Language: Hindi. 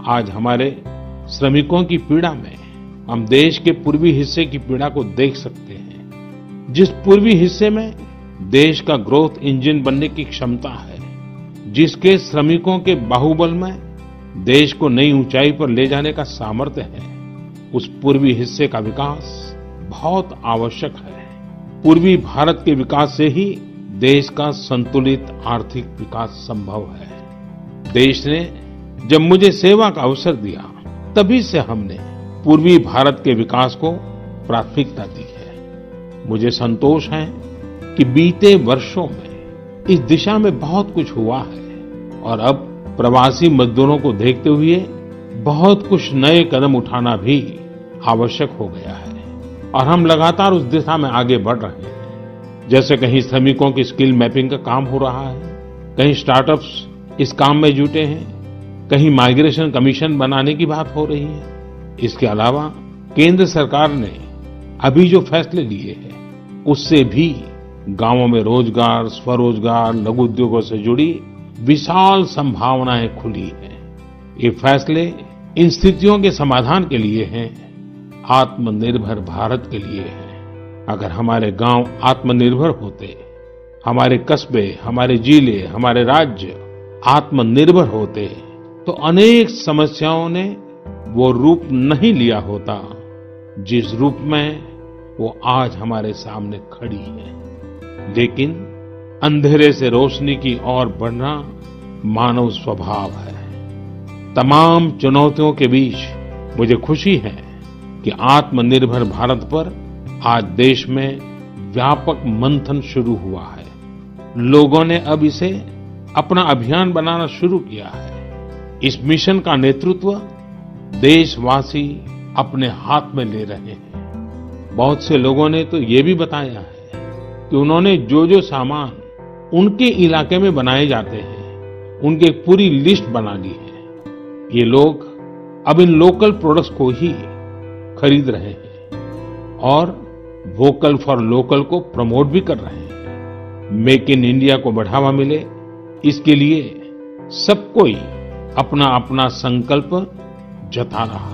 आज हमारे श्रमिकों की पीड़ा में हम देश के पूर्वी हिस्से की पीड़ा को देख सकते हैं। जिस पूर्वी हिस्से में देश का ग्रोथ इंजन बनने की क्षमता है, जिसके श्रमिकों के बाहुबल में देश को नई ऊंचाई पर ले जाने का सामर्थ्य है, उस पूर्वी हिस्से का विकास बहुत आवश्यक है। पूर्वी भारत के विकास से ही देश का संतुलित आर्थिक विकास संभव है। देश ने जब मुझे सेवा का अवसर दिया, तभी से हमने पूर्वी भारत के विकास को प्राथमिकता दी है। मुझे संतोष है कि बीते वर्षों में इस दिशा में बहुत कुछ हुआ है और अब प्रवासी मजदूरों को देखते हुए बहुत कुछ नए कदम उठाना भी आवश्यक हो गया है और हम लगातार उस दिशा में आगे बढ़ रहे हैं। जैसे कहीं श्रमिकों की स्किल मैपिंग का काम हो रहा है, कहीं स्टार्टअप्स इस काम में जुटे हैं, कहीं माइग्रेशन कमीशन बनाने की बात हो रही है। इसके अलावा केंद्र सरकार ने अभी जो फैसले लिए हैं, उससे भी गांवों में रोजगार, स्वरोजगार, लघु उद्योगों से जुड़ी विशाल संभावनाएं खुली हैं। ये फैसले इन स्थितियों के समाधान के लिए हैं, आत्मनिर्भर भारत के लिए हैं। अगर हमारे गांव आत्मनिर्भर होते, हमारे कस्बे, हमारे जिले, हमारे राज्य आत्मनिर्भर होते, तो अनेक समस्याओं ने वो रूप नहीं लिया होता जिस रूप में वो आज हमारे सामने खड़ी है। लेकिन अंधेरे से रोशनी की ओर बढ़ना मानव स्वभाव है। तमाम चुनौतियों के बीच मुझे खुशी है कि आत्मनिर्भर भारत पर आज देश में व्यापक मंथन शुरू हुआ है। लोगों ने अब इसे अपना अभियान बनाना शुरू किया है। इस मिशन का नेतृत्व देशवासी अपने हाथ में ले रहे हैं। बहुत से लोगों ने तो ये भी बताया है कि उन्होंने जो सामान उनके इलाके में बनाए जाते हैं, उनकी एक पूरी लिस्ट बना ली है। ये लोग अब इन लोकल प्रोडक्ट्स को ही खरीद रहे हैं और वोकल फॉर लोकल को प्रमोट भी कर रहे हैं। मेक इन इंडिया को बढ़ावा मिले, इसके लिए सब कोई अपना अपना संकल्प जता रहा है।